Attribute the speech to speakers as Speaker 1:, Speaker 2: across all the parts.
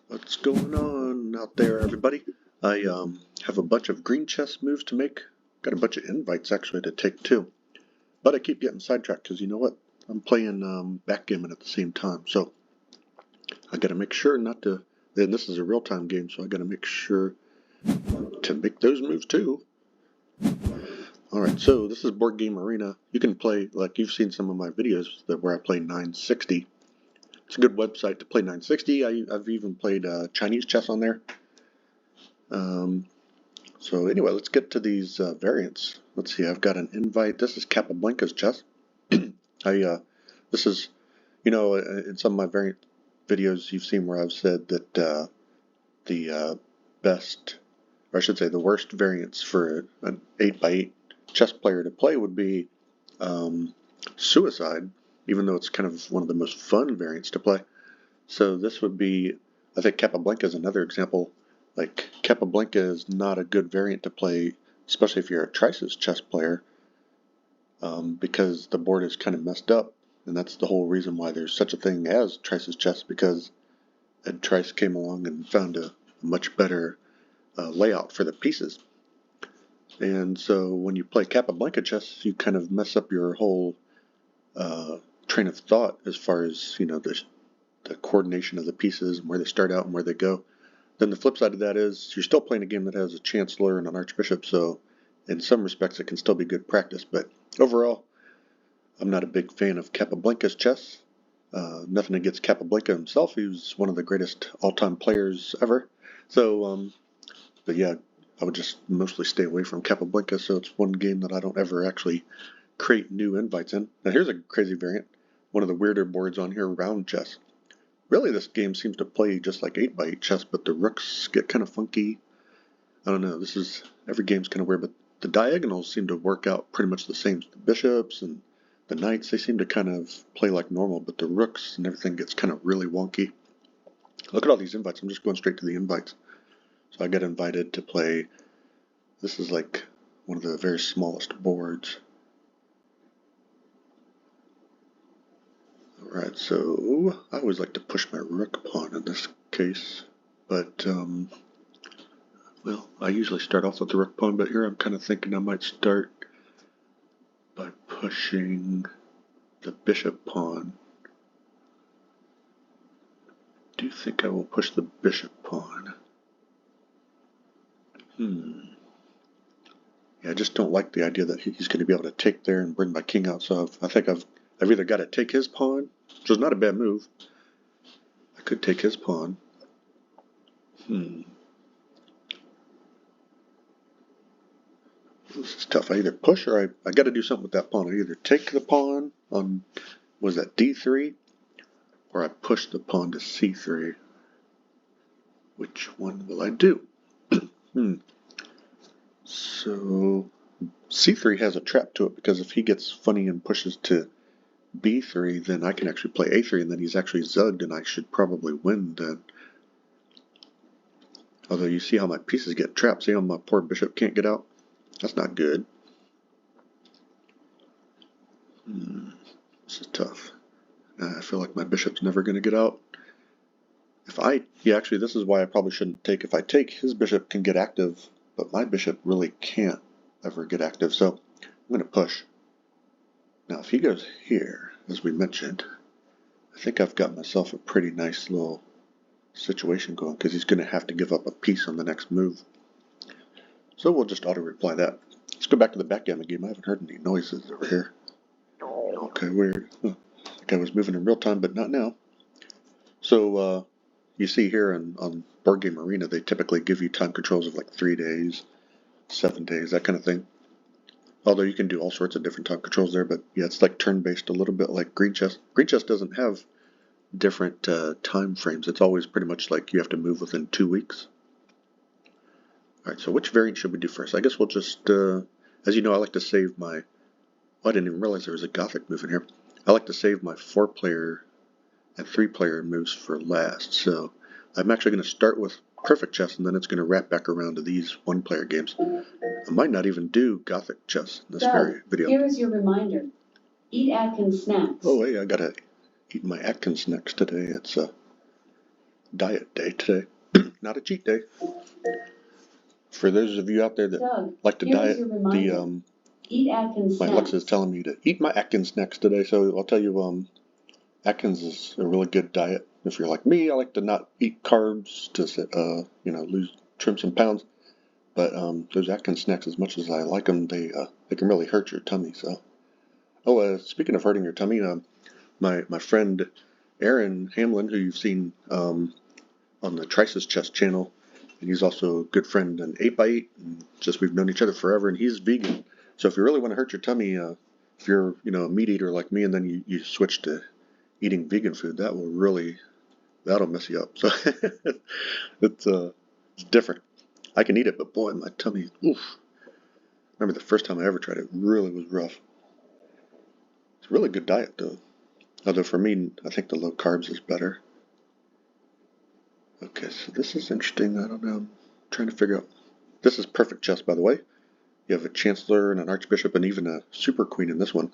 Speaker 1: What's going on out there, everybody? I have a bunch of green chess moves to make. Got a bunch of invites actually to take too. But I keep getting sidetracked because you know what? I'm playing backgammon at the same time. So I got to make sure not to. And this is a real time game, so I got to make sure to make those moves too. Alright, so this is Board Game Arena. You can play, like you've seen some of my videos where I play 960. It's a good website to play 960. I've even played Chinese chess on there. So anyway, let's get to these variants. Let's see, I've got an invite. This is Capablanca's chess. This is, in some of my variant videos you've seen where I've said that the best, or I should say the worst variants for an 8x8 chess player to play would be Suicide, even though it's kind of one of the most fun variants to play. So this would be, I think Capablanca is another example. Like, Capablanca is not a good variant to play, especially if you're a Trice's chess player, because the board is kind of messed up. And that's the whole reason why there's such a thing as Trice's chess, because Ed Trice came along and found a much better layout for the pieces. And so when you play Capablanca chess, you kind of mess up your whole train of thought as far as, the coordination of the pieces and where they start out and where they go. Then the flip side of that is you're still playing a game that has a chancellor and an archbishop, so in some respects it can still be good practice. But overall, I'm not a big fan of Capablanca's chess. Nothing against Capablanca himself. He was one of the greatest all-time players ever. So, but yeah, I would just mostly stay away from Capablanca, so it's one game that I don't ever actually create new invites in. Now here's a crazy variant. One of the weirder boards on here, round chess. Really, this game seems to play just like 8x8 chess, but the rooks get kind of funky. I don't know, every game's kind of weird, but the diagonals seem to work out pretty much the same. The bishops and the knights, they seem to kind of play like normal, but the rooks and everything gets kind of really wonky. Look at all these invites. I'm just going straight to the invites. So I got invited to play, this is like one of the very smallest boards. Alright, so I always like to push my rook pawn in this case, but well, I usually start off with the rook pawn, but here I'm kind of thinking I might start by pushing the bishop pawn. I do think I will push the bishop pawn. Yeah, I just don't like the idea that he's going to be able to take there and bring my king out, so I think I've either got to take his pawn, which is not a bad move. I could take his pawn. This is tough. I either push or I got to do something with that pawn. I either take the pawn on, was that D3, or I push the pawn to C3. Which one will I do? So C3 has a trap to it, because if he gets funny and pushes to B3, then I can actually play A3, and then he's actually zugged, and I should probably win then. Although you see how my pieces get trapped. See how my poor bishop can't get out? That's not good. This is tough. I feel like my bishop's never going to get out. Actually, this is why I probably shouldn't take. If I take, his bishop can get active, but my bishop really can't ever get active, so I'm going to push. Now, if he goes here, as we mentioned, I think I've got myself a pretty nice little situation going, because he's going to have to give up a piece on the next move. So we'll just auto-reply that. Let's go back to the backgammon game. I haven't heard any noises over here. Okay, weird. I think I was moving in real time, but not now. So, you see here on Board Game Arena, they typically give you time controls of like 3 days, 7 days, that kind of thing. Although you can do all sorts of different time controls there, but yeah, it's like turn-based, a little bit like green chess. Green chess doesn't have different time frames. It's always pretty much like you have to move within 2 weeks. Alright, so which variant should we do first? I guess we'll just, as you know, I like to save my, I didn't even realize there was a Gothic move in here. I like to save my 4-player and 3-player moves for last, so I'm actually going to start with perfect chess, and then it's going to wrap back around to these 1-player games. I might not even do Gothic chess in this very video.
Speaker 2: Here is your reminder. Eat Atkins snacks.
Speaker 1: Oh, hey, I gotta eat my Atkins snacks today. It's diet day today. Not a cheat day. For those of you out there that like to diet,
Speaker 2: eat Atkins
Speaker 1: my Alexa is telling me to eat my Atkins snacks today. So I'll tell you, Atkins is a really good diet. If you're like me, I like to not eat carbs to trim some pounds. But those Atkins snacks, as much as I like them, they can really hurt your tummy. So, speaking of hurting your tummy, my friend Aaron Hamlin, who you've seen on the Trice's Chess channel, and he's also a good friend in 8x8. And just we've known each other forever, and he's vegan. So if you really want to hurt your tummy, if you're a meat eater like me, and then you switch to eating vegan food, that'll mess you up. So it's different. I can eat it, but boy, my tummy, oof. Remember the first time I ever tried it, really was rough. It's a really good diet though. Although for me, I think the low carbs is better. Okay, so this is interesting. I don't know. I'm trying to figure out. This is perfect chess, by the way. You have a chancellor and an archbishop and even a super queen in this one.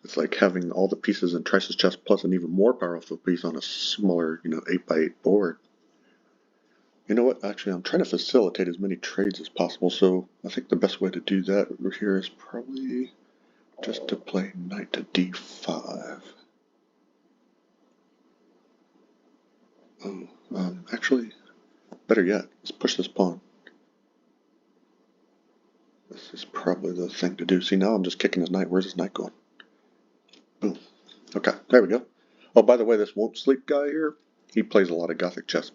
Speaker 1: It's like having all the pieces in Trice's chess plus an even more powerful piece on a smaller, 8x8 board. You know what? Actually, I'm trying to facilitate as many trades as possible, so I think the best way to do that over here is probably just to play knight to d5. Oh, actually, better yet, let's push this pawn. This is probably the thing to do. See, now I'm just kicking his knight. Where's his knight going? Boom. Okay, there we go. Oh, by the way, this won't sleep guy here, he plays a lot of Gothic chess.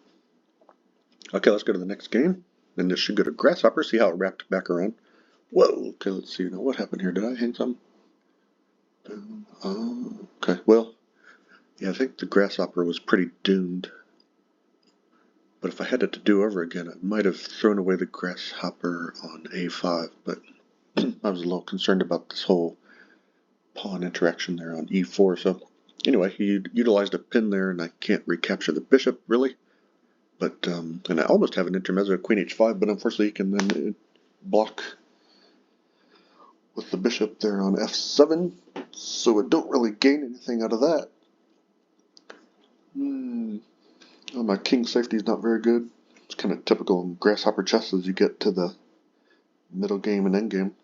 Speaker 1: Okay, let's go to the next game. And this should go to Grasshopper. See how it wrapped back around. Whoa, okay, let's see. Now, what happened here? Did I hang something? Okay, well, yeah, I think the Grasshopper was pretty doomed. But if I had it to do over again, I might have thrown away the Grasshopper on a5. But I was a little concerned about this whole pawn interaction there on e4. So anyway, he utilized a pin there, and I can't recapture the bishop, really. But, and I almost have an intermezzo queen h5, but unfortunately he can then block with the bishop there on f7, so I don't really gain anything out of that. Oh, my king safety is not very good. It's kind of typical in Grasshopper chess as you get to the middle game and end game.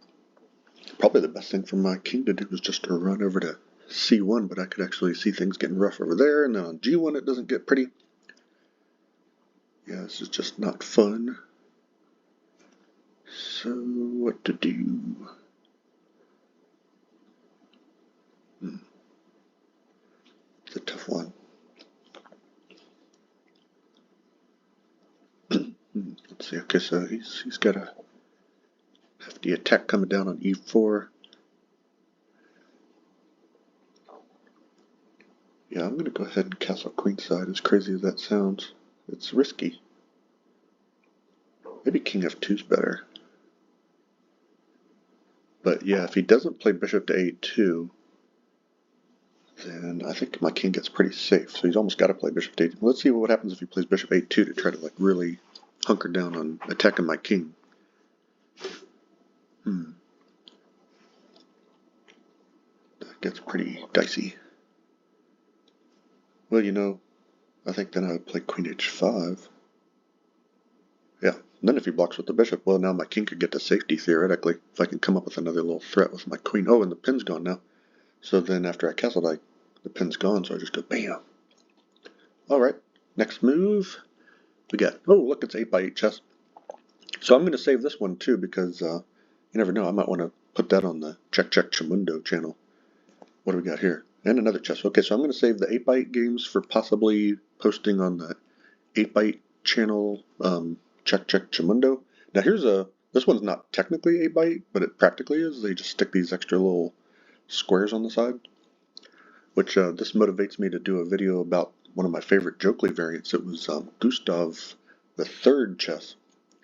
Speaker 1: Probably the best thing for my king to do is just to run over to c1, but I could actually see things getting rough over there, and then on g1 it doesn't get pretty. Yeah, this is just not fun. So, what to do? It's a tough one. Let's see. Okay, so he's got a hefty attack coming down on e4. Yeah, I'm going to go ahead and castle queenside, as crazy as that sounds. It's risky. Maybe king f2 is better. But yeah, if he doesn't play bishop to a2, then I think my king gets pretty safe. So he's almost got to play bishop to a2. Let's see what happens if he plays bishop a2 to try to really hunker down on attacking my king. That gets pretty dicey. Well, I think then I would play queen h5. Yeah, and then if he blocks with the bishop, well, now my king could get to safety, theoretically, if I can come up with another little threat with my queen. Oh, and the pin's gone now. So then after I castled, the pin's gone, so I just go bam. Alright, next move. We got, oh, look, it's 8x8 chess. So I'm going to save this one, too, because you never know. I might want to put that on the Check Chamundo channel. What do we got here? And another chess. Okay, so I'm going to save the 8x8 games for possibly posting on the 8x8 channel, Check Chamundo. Now this one's not technically 8x8, but it practically is. They just stick these extra little squares on the side, which this motivates me to do a video about one of my favorite Jokley variants. It was Gustav III chess.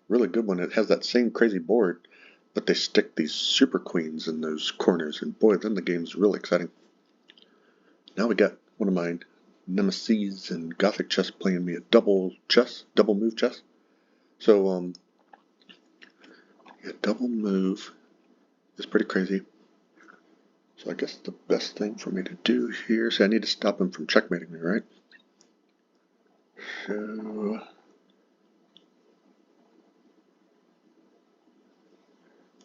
Speaker 1: Really good one. It has that same crazy board, but they stick these super queens in those corners, and boy, then the game's really exciting. Now we got one of my nemesis in Gothic chess playing me a double move chess. So, yeah, double move is pretty crazy. So I guess the best thing for me to do here, I need to stop him from checkmating me, right? So,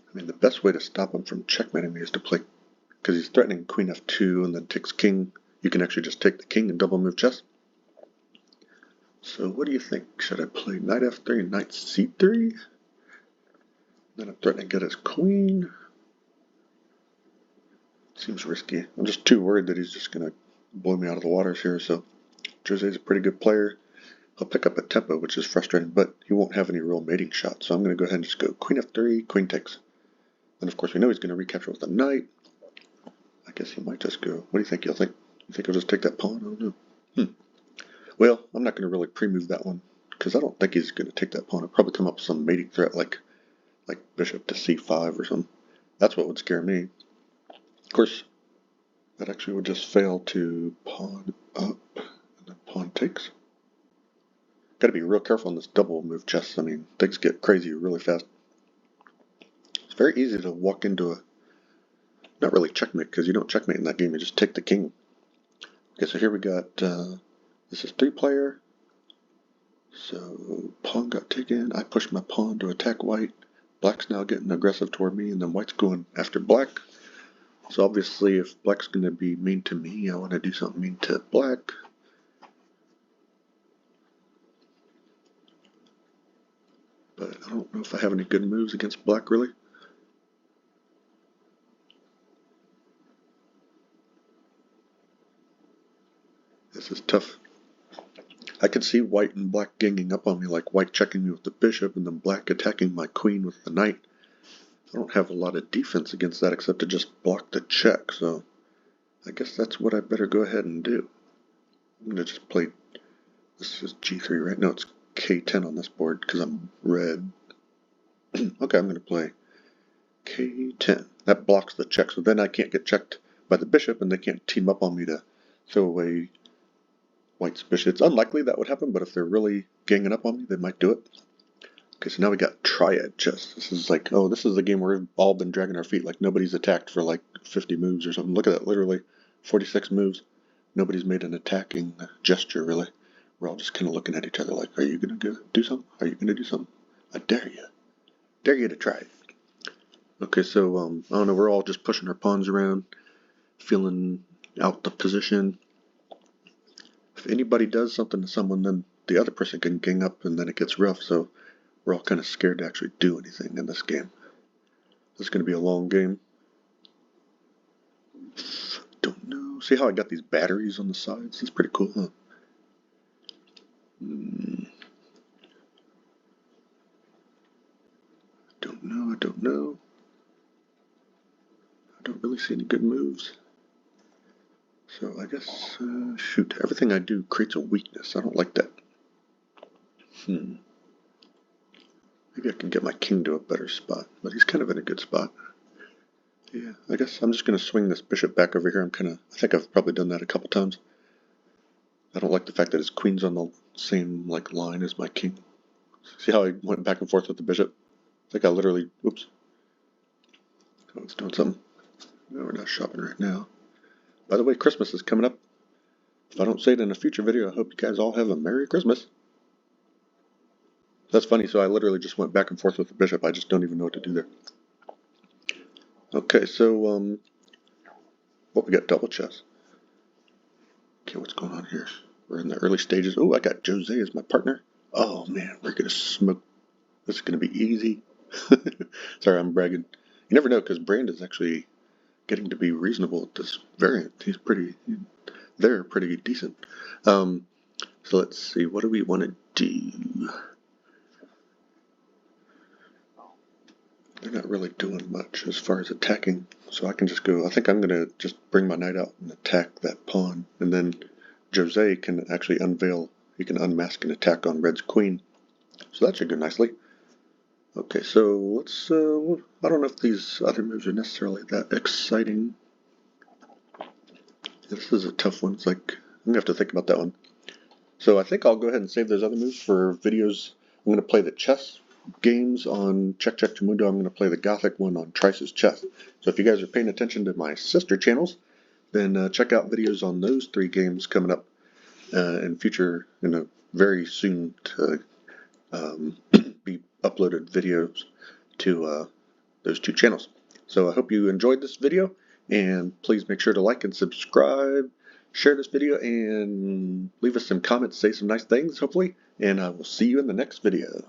Speaker 1: I mean, the best way to stop him from checkmating me is to play, because he's threatening queen f2 and then takes king. You can actually just take the king and double move chess. So what do you think? Should I play knight f3 knight c3? Then I'm threatening to get his queen. Seems risky. I'm just too worried that he's just going to blow me out of the waters here. So Jose's a pretty good player. He'll pick up a tempo, which is frustrating, but he won't have any real mating shots. So I'm going to go ahead and just go queen f3, queen takes. And of course we know he's going to recapture with a knight. I guess he might just go. What do you think? You think he'll just take that pawn? I don't know. Well, I'm not going to really pre-move that one because I don't think he's going to take that pawn. He'll probably come up with some mating threat like bishop to c5 or something. That's what would scare me. Of course, that actually would just fail to pawn up and then pawn takes. Got to be real careful on this double move chess. I mean, things get crazy really fast. It's very easy to walk into a not really checkmate because you don't checkmate in that game. You just take the king. Okay, so here we got this is 3-player. So pawn got taken. I pushed my pawn to attack white. Black's now getting aggressive toward me, and then white's going after black. So obviously, if black's going to be mean to me, I want to do something mean to black. But I don't know if I have any good moves against black, really. This is tough. I could see white and black ganging up on me, like white checking me with the bishop and then black attacking my queen with the knight. I don't have a lot of defense against that except to just block the check, so I guess that's what I better go ahead and do. I'm going to just play, this is g3, right? No, it's k10 on this board because I'm red. Okay, I'm going to play k10. That blocks the check, so then I can't get checked by the bishop and they can't team up on me to throw away white's bishop. It's unlikely that would happen, but if they're really ganging up on me, they might do it. Okay, so now we got triad chess. This is like, oh, this is the game where we've all been dragging our feet. Like nobody's attacked for like 50 moves or something. Look at that, literally 46 moves. Nobody's made an attacking gesture, really. We're all just kind of looking at each other like, are you going to go do something? Are you going to do something? I dare you. Dare you to try it. Okay, so, I don't know, we're all just pushing our pawns around, feeling out the position. If anybody does something to someone, then the other person can gang up and then it gets rough, so we're all kind of scared to actually do anything in this game. This is going to be a long game. Don't know. See how I got these batteries on the sides? That's pretty cool, huh? I don't know. I don't really see any good moves. So I guess, shoot, everything I do creates a weakness. I don't like that. Maybe I can get my king to a better spot, but he's kind of in a good spot. Yeah, I guess I'm just going to swing this bishop back over here. I think I've probably done that a couple times. I don't like the fact that his queen's on the same like line as my king. See how I went back and forth with the bishop? I think I literally, oops. Oh, it's doing something. No, we're not shopping right now. By the way, Christmas is coming up. If I don't say it in a future video, I hope you guys all have a Merry Christmas. That's funny, so I literally just went back and forth with the bishop. I just don't even know what to do there. Okay, so, what we got? Double chess. Okay, what's going on here? We're in the early stages. Oh, I got Jose as my partner. Oh man, we're gonna smoke. This is gonna be easy. Sorry, I'm bragging. You never know, because Brandon's actually getting to be reasonable at this variant. They're pretty decent. So let's see, what do we want to do? They're not really doing much as far as attacking, so I can just go, I think I'm going to just bring my knight out and attack that pawn, and then Jose can actually he can unmask an attack on red's queen. So that should go nicely. Okay, so let's, I don't know if these other moves are necessarily that exciting. This is a tough one. It's like, I'm going to have to think about that one. So I think I'll go ahead and save those other moves for videos. I'm going to play the chess games on Check Check Chamundo. I'm going to play the Gothic one on Trice's Chess. So if you guys are paying attention to my sister channels, then check out videos on those 3 games coming up in very soon to be uploaded videos to those two channels. So I hope you enjoyed this video, and please make sure to like and subscribe, share this video, and leave us some comments, say some nice things, hopefully, and I will see you in the next video.